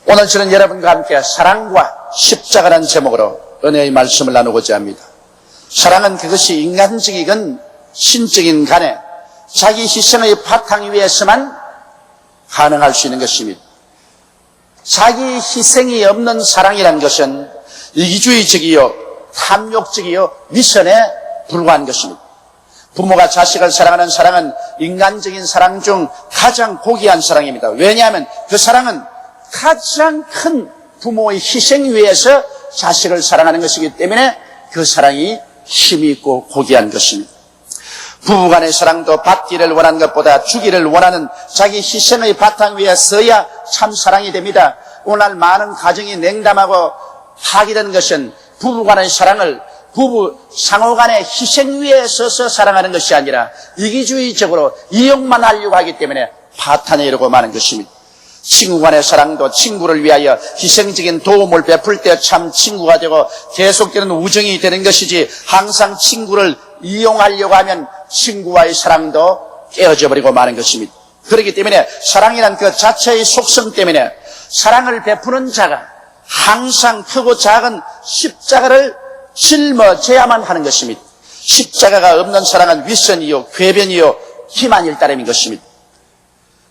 오늘 저는 여러분과 함께 사랑과 십자가라는 제목으로 은혜의 말씀을 나누고자 합니다. 사랑은 그것이 인간적이건 신적인 간에 자기 희생의 바탕 위에서만 가능할 수 있는 것입니다. 자기 희생이 없는 사랑이라는 것은 이기주의적이요, 탐욕적이요, 위선에 불과한 것입니다. 부모가 자식을 사랑하는 사랑은 인간적인 사랑 중 가장 고귀한 사랑입니다. 왜냐하면 그 사랑은 가장 큰 부모의 희생 위에서 자식을 사랑하는 것이기 때문에 그 사랑이 힘이 있고 고귀한 것입니다. 부부간의 사랑도 받기를 원하는 것보다 주기를 원하는 자기 희생의 바탕 위에 서야 참 사랑이 됩니다. 오늘 많은 가정이 냉담하고 파괴된 것은 부부간의 사랑을 부부 상호간의 희생 위에 서서 사랑하는 것이 아니라 이기주의적으로 이용만 하려고 하기 때문에 파탄에 이르고 마는 것입니다. 친구 간의 사랑도 친구를 위하여 희생적인 도움을 베풀 때 참 친구가 되고 계속되는 우정이 되는 것이지, 항상 친구를 이용하려고 하면 친구와의 사랑도 깨어져 버리고 마는 것입니다. 그렇기 때문에 사랑이란 그 자체의 속성 때문에 사랑을 베푸는 자가 항상 크고 작은 십자가를 짊어져야만 하는 것입니다. 십자가가 없는 사랑은 위선이요, 궤변이요, 기만일 따름인 것입니다.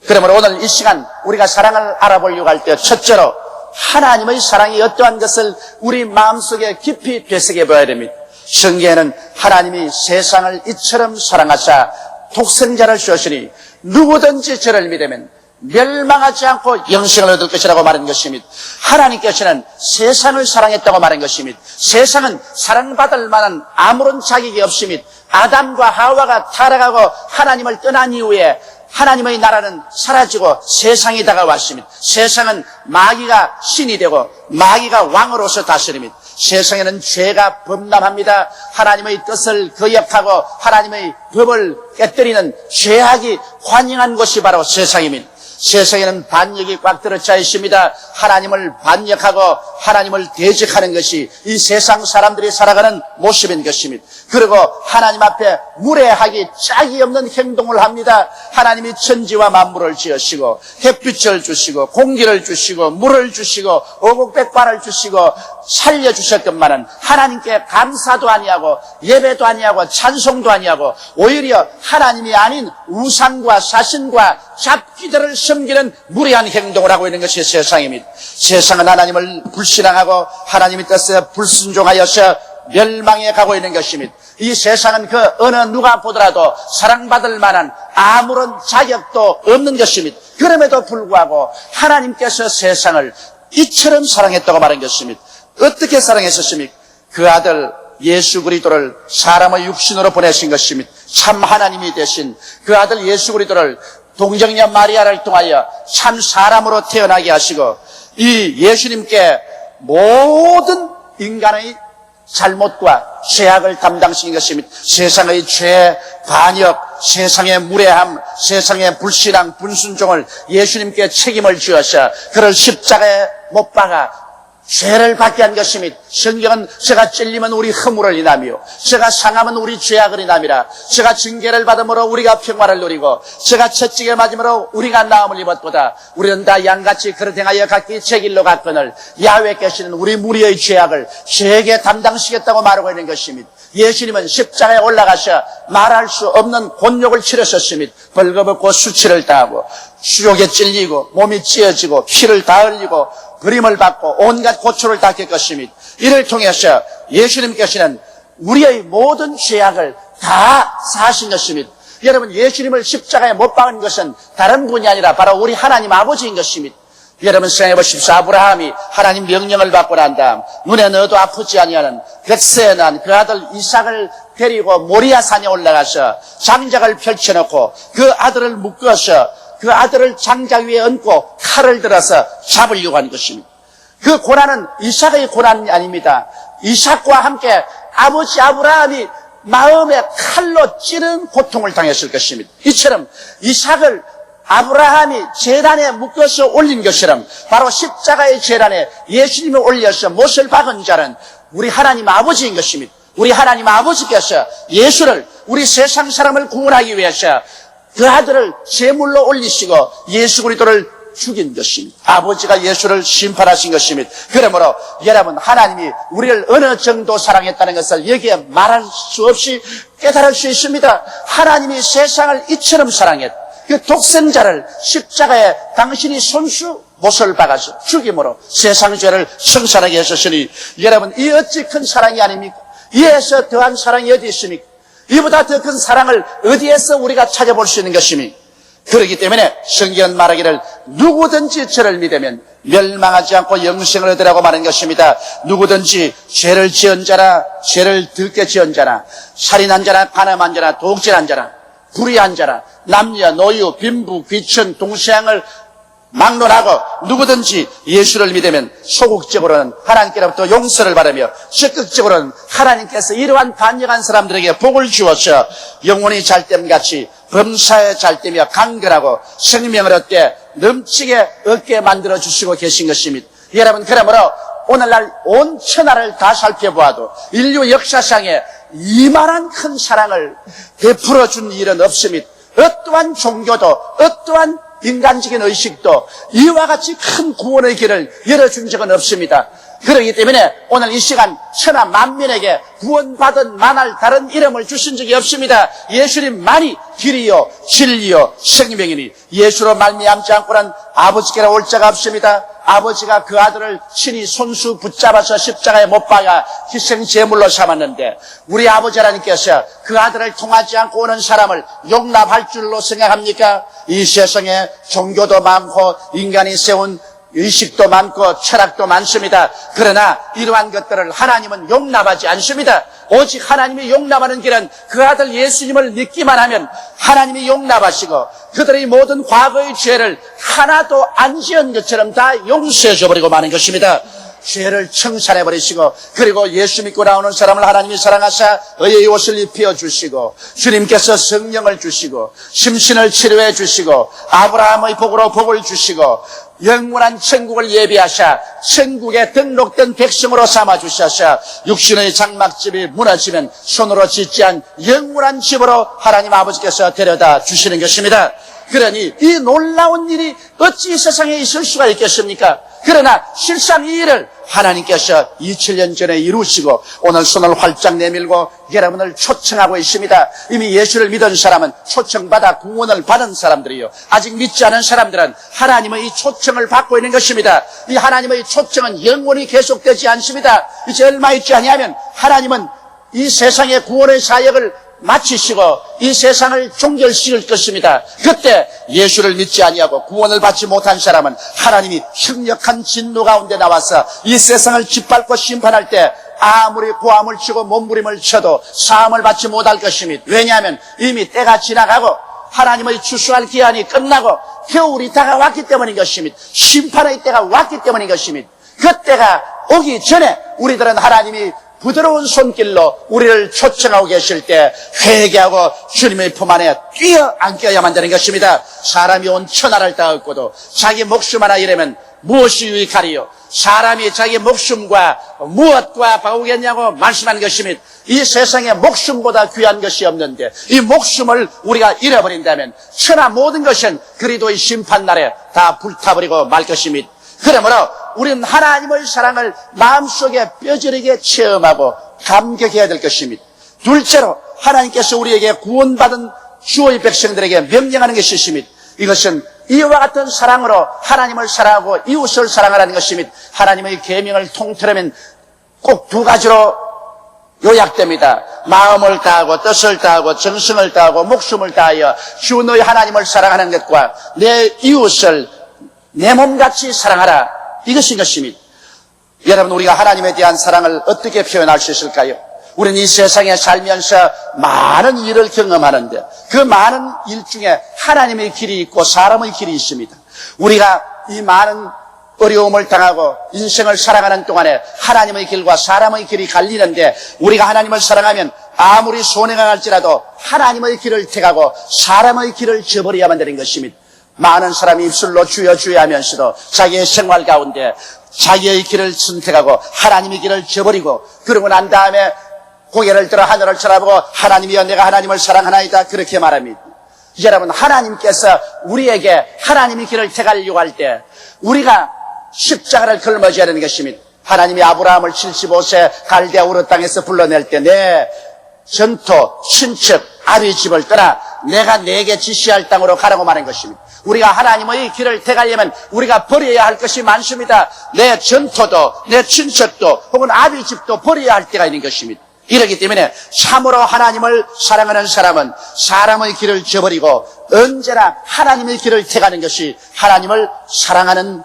그러므로 오늘 이 시간 우리가 사랑을 알아보려고 할 때 첫째로 하나님의 사랑이 어떠한 것을 우리 마음속에 깊이 되새겨 봐야 됩니다. 성경에는 하나님이 세상을 이처럼 사랑하사 독생자를 주었으니 누구든지 저를 믿으면 멸망하지 않고 영생을 얻을 것이라고 말한 것입니다. 하나님께서는 세상을 사랑했다고 말한 것입니다. 세상은 사랑받을 만한 아무런 자격이 없습니다. 아담과 하와가 타락하고 하나님을 떠난 이후에 하나님의 나라는 사라지고 세상이 다가왔습니다. 세상은 마귀가 신이 되고 마귀가 왕으로서 다스립니다. 세상에는 죄가 범람합니다. 하나님의 뜻을 거역하고 하나님의 법을 깨뜨리는 죄악이 환영한 곳이 바로 세상입니다. 세상에는 반역이 꽉 들어차 있습니다. 하나님을 반역하고 하나님을 대적하는 것이 이 세상 사람들이 살아가는 모습인 것입니다. 그리고 하나님 앞에 무례하기 짝이 없는 행동을 합니다. 하나님이 천지와 만물을 지으시고 햇빛을 주시고 공기를 주시고 물을 주시고 오곡백과를 주시고 살려주셨건만은 하나님께 감사도 아니하고 예배도 아니하고 찬송도 아니하고 오히려 하나님이 아닌 우상과 사신과 잡귀들을 섬기는 무례한 행동을 하고 있는 것이 세상입니다. 세상은 하나님을 불신앙하고 하나님의 뜻에 불순종하여서 멸망해 가고 있는 것입니다. 이 세상은 그 어느 누가 보더라도 사랑받을 만한 아무런 자격도 없는 것입니다. 그럼에도 불구하고 하나님께서 세상을 이처럼 사랑했다고 말한 것입니다. 어떻게 사랑했었습니까? 그 아들 예수 그리스도를 사람의 육신으로 보내신 것입니다. 참 하나님이 되신 그 아들 예수 그리스도를 동정녀 마리아를 통하여 참 사람으로 태어나게 하시고 이 예수님께 모든 인간의 잘못과 죄악을 담당시킨 것입니다. 세상의 죄, 반역, 세상의 무례함, 세상의 불신앙, 불순종을 예수님께 책임을 지어서 그를 십자가에 못 박아 죄를 받게 한 것입니다. 성경은 저가 찔리면 우리 허물을 인하며 저가 상하면 우리 죄악을 인함이라. 저가 징계를 받음으로 우리가 평화를 누리고 저가 채찍에 맞음으로 우리가 나음을 입었도다. 우리는 다 양같이 그릇 행하여 각기 제 길로 갔거늘 야훼께서는 우리 무리의 죄악을 죄에게 담당시겠다고 말하고 있는 것입니다. 예수님은 십자가에 올라가셔 말할 수 없는 곤욕을 치르셨습니다. 벌거벗고 수치를 당하고 수욕에 찔리고 몸이 찢어지고 피를 다 흘리고 그림을 받고 온갖 고초를 다 겪었습니다. 이를 통해서 예수님께서는 우리의 모든 죄악을 다 사하신 것입니다. 여러분, 예수님을 십자가에 못 박은 것은 다른 분이 아니라 바로 우리 하나님 아버지인 것입니다. 여러분 생각해 보십시오. 아브라함이 하나님 명령을 받고 난 다음 눈에 넣어도 아프지 아니하는 벳세에 난 그 아들 이삭을 데리고 모리아 산에 올라가서 장작을 펼쳐놓고 그 아들을 묶어서 그 아들을 장작 위에 얹고 칼을 들어서 잡으려고 하는 것입니다. 그 고난은 이삭의 고난이 아닙니다. 이삭과 함께 아버지 아브라함이 마음에 칼로 찌른 고통을 당했을 것입니다. 이처럼 이삭을 아브라함이 제단에 묶어서 올린 것처럼 바로 십자가의 제단에 예수님을 올려서 못을 박은 자는 우리 하나님 아버지인 것입니다. 우리 하나님 아버지께서 예수를 우리 세상 사람을 구원하기 위해서 그 아들을 제물로 올리시고 예수 그리스도를 죽인 것입니다. 아버지가 예수를 심판하신 것입니다. 그러므로 여러분, 하나님이 우리를 어느 정도 사랑했다는 것을 여기에 말할 수 없이 깨달을 수 있습니다. 하나님이 세상을 이처럼 사랑했다. 그 독생자를 십자가에 당신이 손수 못을 박아서 죽임으로 세상 죄를 청산하게 하셨으니, 여러분, 이 어찌 큰 사랑이 아닙니까? 이에서 더한 사랑이 어디 있습니까? 이보다 더 큰 사랑을 어디에서 우리가 찾아볼 수 있는 것입니까? 그렇기 때문에 성경은 말하기를 누구든지 저를 믿으면 멸망하지 않고 영생을 얻으라고 말하는 것입니다. 누구든지 죄를 지은 자나, 죄를 덜게 지은 자나, 살인한 자나, 간음한 자나, 도둑질한 자나, 불의한 자나, 남녀, 노유, 빈부, 귀천, 동생을 막론하고 누구든지 예수를 믿으면 소극적으로는 하나님께로부터 용서를 받으며 적극적으로는 하나님께서 이러한 반역한 사람들에게 복을 주어서 영혼이 잘됨같이 범사에 잘되며 강건하고 생명을 얻게 넘치게 얻게 만들어주시고 계신 것입니다. 여러분, 그러므로 오늘날 온 천하를 다 살펴보아도 인류 역사상에 이만한 큰 사랑을 베풀어 준 일은 없습니다. 어떠한 종교도 어떠한 인간적인 의식도 이와 같이 큰 구원의 길을 열어준 적은 없습니다. 그렇기 때문에 오늘 이 시간 천하 만민에게 구원받은 만할 다른 이름을 주신 적이 없습니다. 예수님만이 길이요 진리요 생명이니 예수로 말미암지 않고는 아버지께로 올 자가 없습니다. 아버지가 그 아들을 친히 손수 붙잡아서 십자가에 못 박아 희생 제물로 삼았는데, 우리 아버지 하나님께서 그 아들을 통하지 않고 오는 사람을 용납할 줄로 생각합니까? 이 세상에 종교도 많고 인간이 세운 의식도 많고 철학도 많습니다. 그러나 이러한 것들을 하나님은 용납하지 않습니다. 오직 하나님이 용납하는 길은 그 아들 예수님을 믿기만 하면 하나님이 용납하시고 그들의 모든 과거의 죄를 하나도 안 지은 것처럼 다 용서해 줘버리고 마는 것입니다. 죄를 청산해버리시고, 그리고 예수 믿고 나오는 사람을 하나님이 사랑하사 의의 옷을 입혀주시고, 주님께서 성령을 주시고 심신을 치료해 주시고 아브라함의 복으로 복을 주시고 영원한 천국을 예비하사 천국에 등록된 백성으로 삼아주셔서 육신의 장막집이 무너지면 손으로 짓지 않은 영원한 집으로 하나님 아버지께서 데려다 주시는 것입니다. 그러니 이 놀라운 일이 어찌 세상에 있을 수가 있겠습니까? 그러나 실상 이 일을 하나님께서 2000년 전에 이루시고 오늘 손을 활짝 내밀고 여러분을 초청하고 있습니다. 이미 예수를 믿은 사람은 초청받아 구원을 받은 사람들이요, 아직 믿지 않은 사람들은 하나님의 이 초청을 받고 있는 것입니다. 이 하나님의 초청은 영원히 계속되지 않습니다. 이제 얼마 있지 아니하면 하나님은 이 세상의 구원의 사역을 마치시고 이 세상을 종결시킬 것입니다. 그때 예수를 믿지 아니하고 구원을 받지 못한 사람은 하나님이 흉력한 진노 가운데 나와서 이 세상을 짓밟고 심판할 때 아무리 고함을 치고 몸부림을 쳐도 사함을 받지 못할 것입니다. 왜냐하면 이미 때가 지나가고 하나님의 추수할 기한이 끝나고 겨울이 다가왔기 때문인 것입니다. 심판의 때가 왔기 때문인 것입니다. 그 때가 오기 전에 우리들은 하나님이 부드러운 손길로 우리를 초청하고 계실 때 회개하고 주님의 품 안에 뛰어안겨야만 되는 것입니다. 사람이 온 천하를 다 얻고도 자기 목숨 하나 잃으면 무엇이 유익하리요? 사람이 자기 목숨과 무엇과 바꾸겠냐고 말씀한 것입니다. 이 세상에 목숨보다 귀한 것이 없는데 이 목숨을 우리가 잃어버린다면 천하 모든 것은 그리도의 심판날에 다 불타버리고 말 것입니다. 그러므로 우리는 하나님의 사랑을 마음속에 뼈저리게 체험하고 감격해야 될 것입니다. 둘째로 하나님께서 우리에게 구원받은 주의 백성들에게 명령하는 것이 있습니다. 이것은 이와 같은 사랑으로 하나님을 사랑하고 이웃을 사랑하라는 것입니다. 하나님의 계명을 통틀으면 꼭 두 가지로 요약됩니다. 마음을 다하고 뜻을 다하고 정성을 다하고 목숨을 다하여 주 너희 하나님을 사랑하는 것과 내 이웃을 내 몸같이 사랑하라, 이것인 것입니다. 여러분, 우리가 하나님에 대한 사랑을 어떻게 표현할 수 있을까요? 우리는 이 세상에 살면서 많은 일을 경험하는데 그 많은 일 중에 하나님의 길이 있고 사람의 길이 있습니다. 우리가 이 많은 어려움을 당하고 인생을 살아가는 동안에 하나님의 길과 사람의 길이 갈리는데, 우리가 하나님을 사랑하면 아무리 손해가 갈지라도 하나님의 길을 택하고 사람의 길을 저버려야만 되는 것입니다. 많은 사람이 입술로 주여 주여 하면서도 자기의 생활 가운데 자기의 길을 선택하고 하나님의 길을 저버리고, 그러고 난 다음에 고개를 들어 하늘을 쳐다보고 하나님이여 내가 하나님을 사랑하나이다 그렇게 말합니다. 여러분, 하나님께서 우리에게 하나님의 길을 택하려고 할 때 우리가 십자가를 걸머져야 하는 것입니다. 하나님이 아브라함을 75세 갈대아 우르 땅에서 불러낼 때 내 전토, 친척, 아비 집을 떠나 내가 내게 지시할 땅으로 가라고 말한 것입니다. 우리가 하나님의 길을 택하려면 우리가 버려야 할 것이 많습니다. 내 전토도, 내 친척도, 혹은 아비 집도 버려야 할 때가 있는 것입니다. 이렇기 때문에 참으로 하나님을 사랑하는 사람은 사람의 길을 저버리고 언제나 하나님의 길을 택하는 것이 하나님을 사랑하는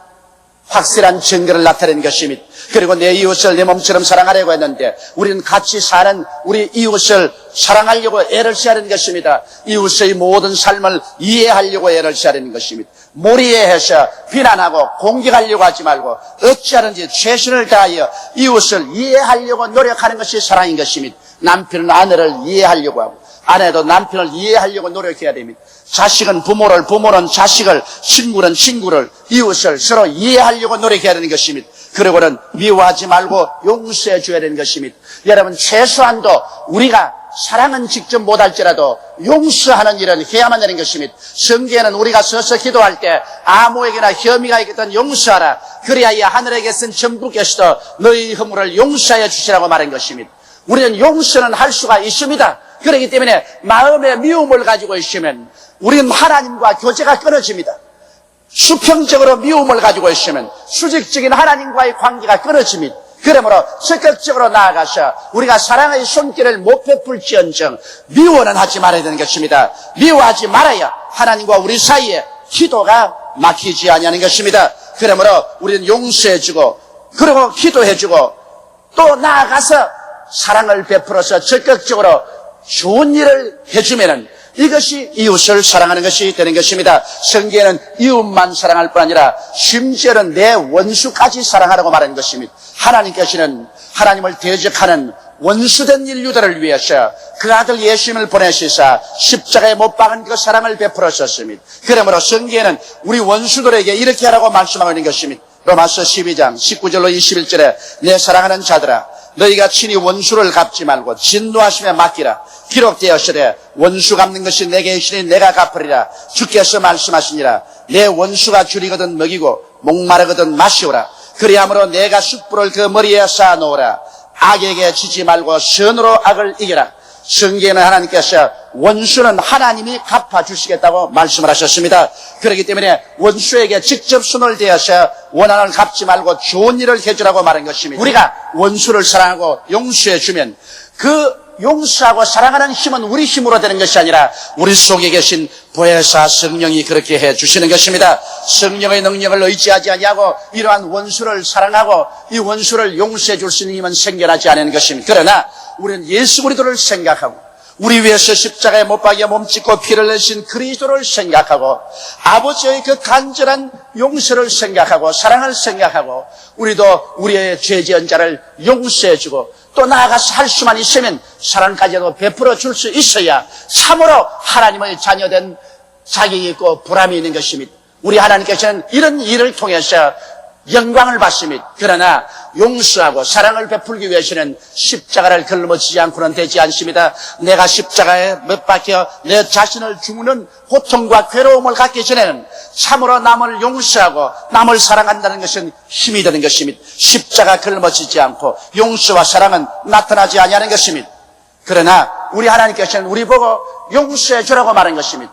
확실한 증거를 나타내는 것입니다. 그리고 내 이웃을 내 몸처럼 사랑하려고 했는데 우리는 같이 사는 우리 이웃을 사랑하려고 애를 써야 하는 것입니다. 이웃의 모든 삶을 이해하려고 애를 써야 하는 것입니다. 몰이해서 비난하고 공격하려고 하지 말고 어찌하든지 최선을 다하여 이웃을 이해하려고 노력하는 것이 사랑인 것입니다. 남편은 아내를 이해하려고 하고 아내도 남편을 이해하려고 노력해야 됩니다. 자식은 부모를, 부모는 자식을, 친구는 친구를, 이웃을 서로 이해하려고 노력해야 되는 것입니다. 그리고는 미워하지 말고 용서해 줘야 되는 것입니다. 여러분, 최소한도 우리가 사랑은 직접 못할지라도 용서하는 일은 해야만 되는 것입니다. 성경에는 우리가 서서 기도할 때 아무에게나 혐의가 있거든 용서하라. 그리하여 하늘에 계신 천부께서도 너희 허물을 용서하여 주시라고 말한 것입니다. 우리는 용서는 할 수가 있습니다. 그렇기 때문에 마음의 미움을 가지고 있으면 우리는 하나님과 교제가 끊어집니다. 수평적으로 미움을 가지고 있으면 수직적인 하나님과의 관계가 끊어집니다. 그러므로 적극적으로 나아가서 우리가 사랑의 손길을 못 베풀지언정 미워는 하지 말아야 되는 것입니다. 미워하지 말아야 하나님과 우리 사이에 기도가 막히지 아니하는 것입니다. 그러므로 우리는 용서해주고 그리고 기도해주고 또 나아가서 사랑을 베풀어서 적극적으로 좋은 일을 해주면은 이것이 이웃을 사랑하는 것이 되는 것입니다. 성경에는 이웃만 사랑할 뿐 아니라 심지어는 내 원수까지 사랑하라고 말하는 것입니다. 하나님께서는 하나님을 대적하는 원수된 인류들을 위해서 그 아들 예수님을 보내시사 십자가에 못 박은 그 사랑을 베풀었습니다. 그러므로 성경에는 우리 원수들에게 이렇게 하라고 말씀하고 있는 것입니다. 로마서 12장 19절로 21절에 내 사랑하는 자들아 너희가 친히 원수를 갚지 말고 진노하심에 맡기라. 기록되었으되 원수 갚는 것이 내게 있으니 내가 갚으리라. 주께서 말씀하시니라. 내 원수가 줄이거든 먹이고 목마르거든 마시오라. 그리함으로 내가 숯불을 그 머리에 쌓아놓으라. 악에게 지지 말고 선으로 악을 이겨라. 성경에는 하나님께서 원수는 하나님이 갚아주시겠다고 말씀을 하셨습니다. 그렇기 때문에 원수에게 직접 손을 대어서 원한을 갚지 말고 좋은 일을 해주라고 말한 것입니다. 우리가 원수를 사랑하고 용서해주면 그 용서하고 사랑하는 힘은 우리 힘으로 되는 것이 아니라 우리 속에 계신 보혜사 성령이 그렇게 해주시는 것입니다. 성령의 능력을 의지하지 아니하고 이러한 원수를 사랑하고 이 원수를 용서해 줄 수 있는 힘은 생겨나지 않는 것입니다. 그러나 우리는 예수 그리스도를 생각하고 우리 위해서 십자가에 못 박여 몸짓고 피를 내신 그리스도를 생각하고 아버지의 그 간절한 용서를 생각하고 사랑을 생각하고 우리도 우리의 죄지은 자를 용서해주고 또 나아가서 할 수만 있으면 사랑까지도 베풀어 줄 수 있어야 참으로 하나님의 자녀된 자격이 있고 보람이 있는 것입니다. 우리 하나님께서는 이런 일을 통해서 영광을 받습니다. 그러나 용서하고 사랑을 베풀기 위해서는 십자가를 걸머지지 않고는 되지 않습니다. 내가 십자가에 못 박혀 내 자신을 죽는 고통과 괴로움을 갖기 전에는 참으로 남을 용서하고 남을 사랑한다는 것은 힘이 되는 것입니다. 십자가 걸머지지 않고 용서와 사랑은 나타나지 아니하는 것입니다. 그러나 우리 하나님께서는 우리 보고 용서해 주라고 말한 것입니다.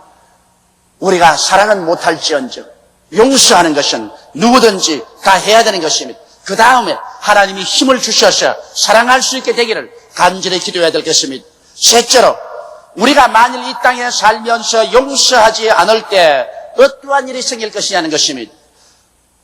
우리가 사랑은 못할지언정 용서하는 것은 누구든지 다 해야 되는 것입니다. 그 다음에 하나님이 힘을 주셔서 사랑할 수 있게 되기를 간절히 기도해야 될 것입니다. 셋째로 우리가 만일 이 땅에 살면서 용서하지 않을 때 어떠한 일이 생길 것이냐는 것입니다.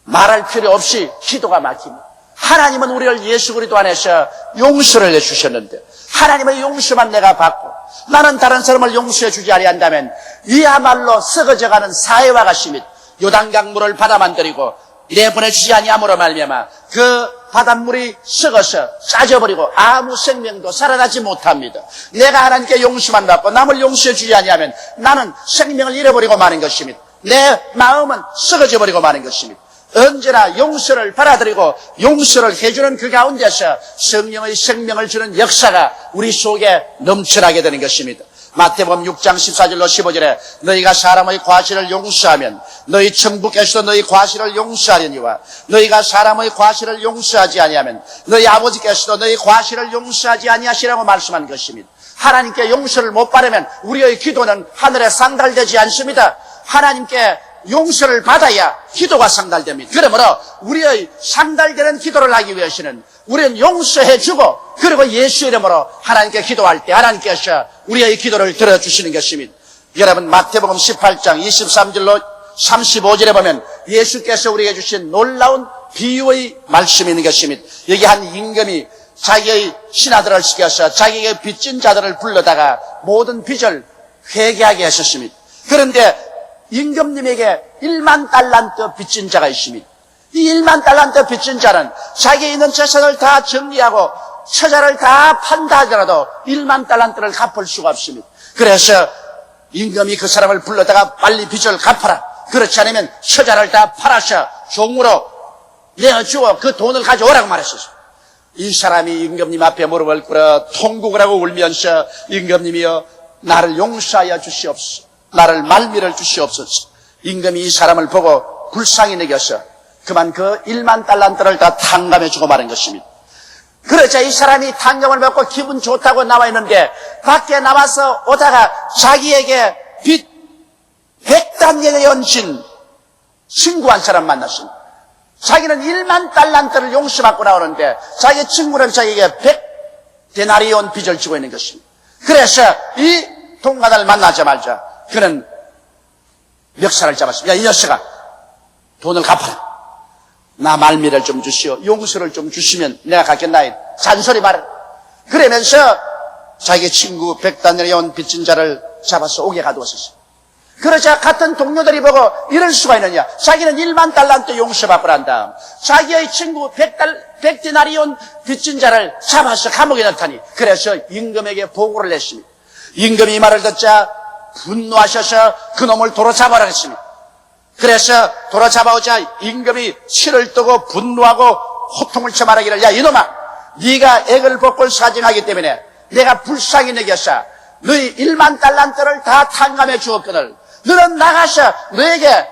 말할 필요 없이 기도가 막힙니다. 하나님은 우리를 예수 그리스도 안에서 용서를 해주셨는데 하나님의 용서만 내가 받고 나는 다른 사람을 용서해 주지 아니한다면 이야말로 썩어져가는 사회와 같습니다. 요단강 물을 바다만 들이고 내보내주지 아니함으로 말미암아 그 바닷물이 썩어서 싸져버리고 아무 생명도 살아나지 못합니다. 내가 하나님께 용서만 받고 남을 용서해 주지 아니하면 나는 생명을 잃어버리고 마는 것입니다. 내 마음은 썩어져 버리고 마는 것입니다. 언제나 용서를 받아들이고 용서를 해주는 그 가운데서 성령의 생명을 주는 역사가 우리 속에 넘쳐나게 되는 것입니다. 마태복음 6장 14절로 15절에 너희가 사람의 과실을 용서하면 너희 천부께서도 너희 과실을 용서하려니와 너희가 사람의 과실을 용서하지 아니하면 너희 아버지께서도 너희 과실을 용서하지 아니하시라고 말씀한 것입니다. 하나님께 용서를 못 받으면 우리의 기도는 하늘에 상달되지 않습니다. 하나님께 용서를 받아야 기도가 상달됩니다. 그러므로 우리의 상달되는 기도를 하기 위해서는 우리는 용서해 주고 그리고 예수 이름으로 하나님께 기도할 때 하나님께서 우리의 기도를 들어주시는 것입니다. 여러분 마태복음 18장 23절로 35절에 보면 예수께서 우리에게 주신 놀라운 비유의 말씀이 있는 것입니다. 여기 한 임금이 자기의 신하들을 시켜서 자기에게 빚진 자들을 불러다가 모든 빚을 회개하게 하셨습니다. 그런데 임금님에게 1만 달란트 빚진 자가 있습니다. 이 1만 달란트 빚진 자는 자기에 있는 재산을 다 정리하고 처자를 다 판다 하더라도 1만 달란트를 갚을 수가 없습니다. 그래서 임금이 그 사람을 불러다가 빨리 빚을 갚아라. 그렇지 않으면 처자를 다 팔아서 종으로 내어주어 그 돈을 가져오라고 말했었어요. 이 사람이 임금님 앞에 무릎을 꿇어 통곡을 하고 울면서 임금님이여 나를 용서하여 주시옵소서. 나를 말미를 주시옵소서. 임금이 이 사람을 보고 불쌍히 여겨서 그만 그 1만 달란트를 다 탕감해주고 마는 것입니다. 그러자 이 사람이 탕감을 받고 기분 좋다고 나와 있는데 밖에 나와서 오다가 자기에게 빚 100단계에 얹힌 친구 한 사람 만났습니다. 자기는 1만 달란트를 용서받고 나오는데 자기 친구는 자기에게 100데나리온 빚을 지고 있는 것입니다. 그래서 이 동가다를 만나자마자 그는 멱살을 잡았습니다. 야, 이 녀석아, 돈을 갚아라. 나 말미를 좀 주시오. 용서를 좀 주시면 내가 갚겠나이. 잔소리 말아. 그러면서 자기 친구 100단계에 빚진 자를 잡아서 옥에 가두었었어요. 그러자 같은 동료들이 보고 이럴 수가 있느냐. 자기는 1만 달란트 용서받고 난 다음 자기의 친구 100데나리온 빚진 자를 잡아서 감옥에 넣다니. 그래서 임금에게 보고를 냈습니다. 임금이 이 말을 듣자 분노하셔서 그놈을 도로 잡아라 했습니다. 그래서 도로 잡아오자 임금이 치를 뜨고 분노하고 호통을 쳐 말하기를 야 이놈아 네가 액을 복골 사정하기 때문에 내가 불쌍히 여겨서 너희 1만 달란트를 다 탕감해 주었거늘 너는 나가서 너에게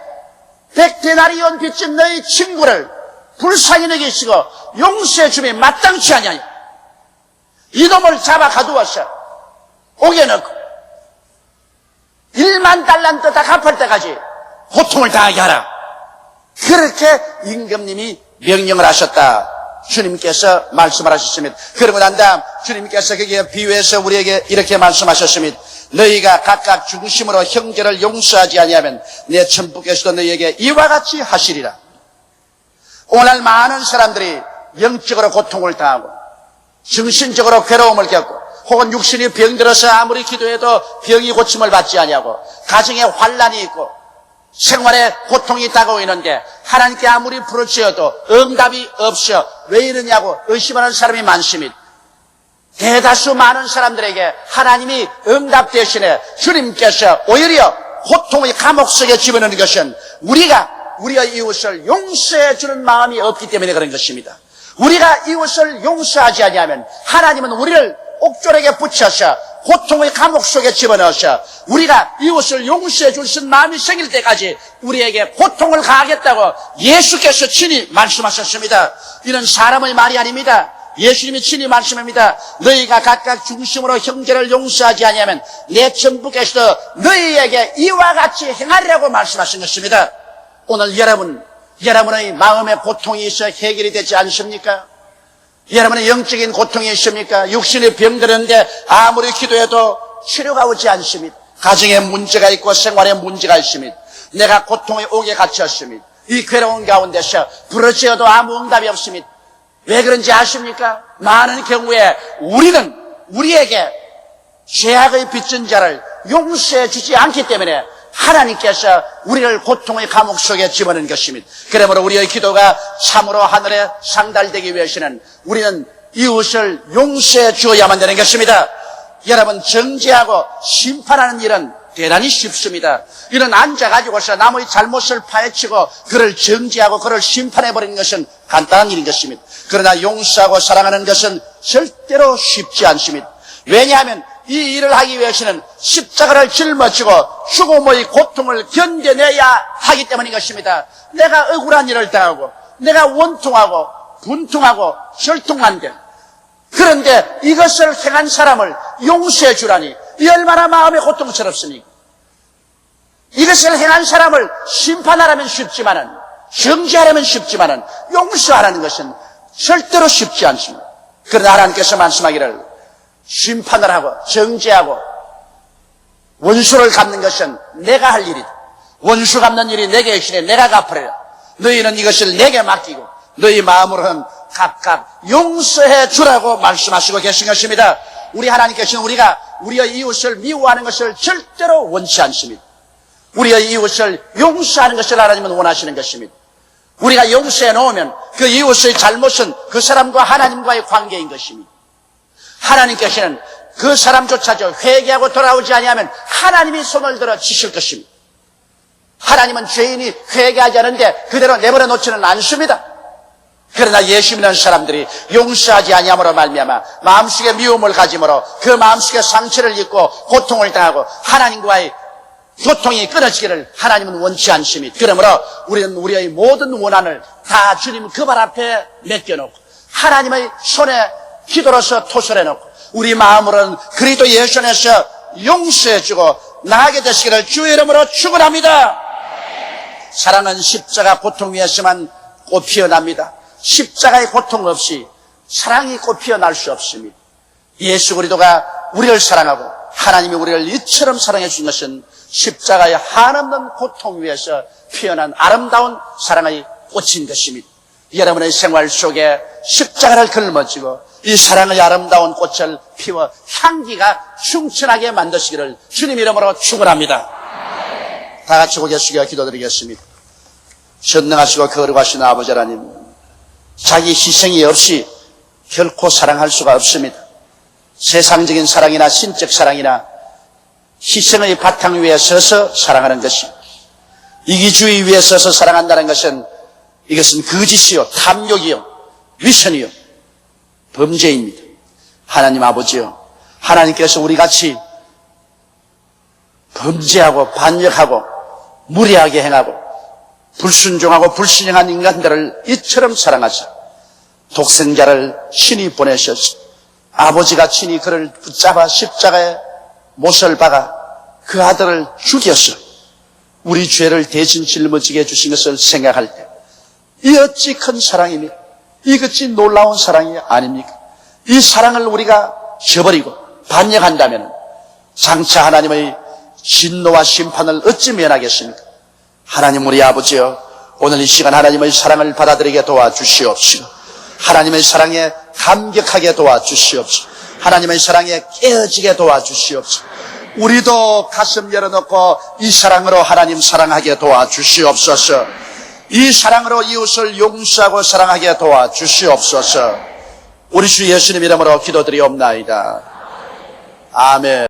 100데나리온 빚진 너희 친구를 불쌍히 여기시고 용서해 주면 마땅치 않냐. 이놈을 잡아 가두어서 옥에 넣고 1만 달란트 다 갚을 때까지 고통을 당하게 하라. 그렇게 임금님이 명령을 하셨다. 주님께서 말씀을 하셨습니다. 그러고 난 다음 주님께서 거기에 비유해서 우리에게 이렇게 말씀하셨습니다. 너희가 각각 중심으로 형제를 용서하지 아니하면 내 천부께서도 너희에게 이와 같이 하시리라. 오늘 많은 사람들이 영적으로 고통을 당하고 정신적으로 괴로움을 겪고 혹은 육신이 병들어서 아무리 기도해도 병이 고침을 받지 아니하고 가정에 환난이 있고 생활에 고통이 다가오고 있는데 하나님께 아무리 부르짖어도 응답이 없어 왜 이러냐고 의심하는 사람이 많습니다. 대다수 많은 사람들에게 하나님이 응답 대신에 주님께서 오히려 고통의 감옥 속에 집어넣는 것은 우리가 우리의 이웃을 용서해 주는 마음이 없기 때문에 그런 것입니다. 우리가 이웃을 용서하지 아니하면 하나님은 우리를 옥졸에게 붙여서 고통의 감옥 속에 집어넣어서 우리가 이웃을 용서해 줄 수 있는 마음이 생길 때까지 우리에게 고통을 가하겠다고 예수께서 친히 말씀하셨습니다. 이는 사람의 말이 아닙니다. 예수님이 친히 말씀합니다. 너희가 각각 중심으로 형제를 용서하지 아니하면 내 천부께서도 너희에게 이와 같이 행하리라고 말씀하신 것입니다. 오늘 여러분의 마음에 고통이 있어 해결이 되지 않습니까? 여러분의 영적인 고통이 있습니까? 육신이 병들었는데 아무리 기도해도 치료가 오지 않습니다. 가정에 문제가 있고 생활에 문제가 있습니다. 내가 고통의 옥에 갇혔습니다. 이 괴로운 가운데서 부르짖어도 아무 응답이 없습니다. 왜 그런지 아십니까? 많은 경우에 우리는 우리에게 죄악의 빚진 자를 용서해 주지 않기 때문에 하나님께서 우리를 고통의 감옥 속에 집어넣는 것입니다. 그러므로 우리의 기도가 참으로 하늘에 상달되기 위해서는 우리는 이웃을 용서해 주어야만 되는 것입니다. 여러분, 정죄하고 심판하는 일은 대단히 쉽습니다. 이는 앉아가지고서 남의 잘못을 파헤치고 그를 정죄하고 그를 심판해버리는 것은 간단한 일인 것입니다. 그러나 용서하고 사랑하는 것은 절대로 쉽지 않습니다. 왜냐하면 이 일을 하기 위해서는 십자가를 짊어지고 죽음의 고통을 견뎌내야 하기 때문인 것입니다. 내가 억울한 일을 당하고 내가 원통하고 분통하고 절통한데, 그런데 이것을 행한 사람을 용서해 주라니 이 얼마나 마음이 고통스럽습니까? 이것을 행한 사람을 심판하라면 쉽지만은, 정죄하려면 쉽지만은 용서하라는 것은 절대로 쉽지 않습니다. 그러나 하나님께서 말씀하기를 심판을 하고 정죄하고 원수를 갚는 것은 내가 할 일이다. 원수 갚는 일이 내게 있으니 내가 갚으리라. 너희는 이것을 내게 맡기고 너희 마음으로는 각각 용서해 주라고 말씀하시고 계신 것입니다. 우리 하나님께서는 우리가 우리의 이웃을 미워하는 것을 절대로 원치 않습니다. 우리의 이웃을 용서하는 것을 하나님은 원하시는 것입니다. 우리가 용서해 놓으면 그 이웃의 잘못은 그 사람과 하나님과의 관계인 것입니다. 하나님께서는 그 사람조차도 회개하고 돌아오지 아니하면 하나님이 손을 들어 치실 것입니다. 하나님은 죄인이 회개하지 않은데 그대로 내버려 놓지는 않습니다. 그러나 예수 믿는 사람들이 용서하지 아니함으로 말미암아 마음속에 미움을 가짐으로 그 마음속에 상처를 입고 고통을 당하고 하나님과의 교통이 끊어지기를 하나님은 원치 않습니다. 그러므로 우리는 우리의 모든 원한을 다 주님 그 발 앞에 맡겨놓고 하나님의 손에 기도로서 토설해놓고 우리 마음으로는 그리스도 예수 안에서 용서해주고 나아가게 되시기를 주의 이름으로 축원합니다. 사랑은 십자가 고통 위에서만 꽃 피어납니다. 십자가의 고통 없이 사랑이 꽃 피어날 수 없습니다. 예수 그리스도가 우리를 사랑하고 하나님이 우리를 이처럼 사랑해 주신 것은 십자가의 한없는 고통 위에서 피어난 아름다운 사랑의 꽃인 것입니다. 여러분의 생활 속에 십자가를 걸머쥐고 이 사랑의 아름다운 꽃을 피워 향기가 충천하게 만드시기를 주님 이름으로 축원합니다. 다 같이 고개 숙여 기도드리겠습니다. 전능하시고 거룩하신 아버지 하나님, 자기 희생이 없이 결코 사랑할 수가 없습니다. 세상적인 사랑이나 신적 사랑이나 희생의 바탕 위에 서서 사랑하는 것이, 이기주의 위에 서서 사랑한다는 것은 이것은 거짓이요, 탐욕이요, 위선이요, 범죄입니다. 하나님 아버지요, 하나님께서 우리같이 범죄하고 반역하고 무례하게 행하고 불순종하고 불신령한 인간들을 이처럼 사랑하사 독생자를 친히 보내셔서 아버지가 친히 그를 붙잡아 십자가에 못을 박아 그 아들을 죽여서 우리 죄를 대신 짊어지게 해주신 것을 생각할 때 이 어찌 큰 사랑이며 이것이 놀라운 사랑이 아닙니까? 이 사랑을 우리가 저버리고 반역한다면 장차 하나님의 진노와 심판을 어찌 면하겠습니까? 하나님 우리 아버지여, 오늘 이 시간 하나님의 사랑을 받아들이게 도와주시옵시고 하나님의 사랑에 감격하게 도와주시옵시고 하나님의 사랑에 깨어지게 도와주시옵시고 우리도 가슴 열어놓고 이 사랑으로 하나님 사랑하게 도와주시옵소서. 이 사랑으로 이웃을 용서하고 사랑하게 도와주시옵소서. 우리 주 예수님 이름으로 기도드리옵나이다. 아멘.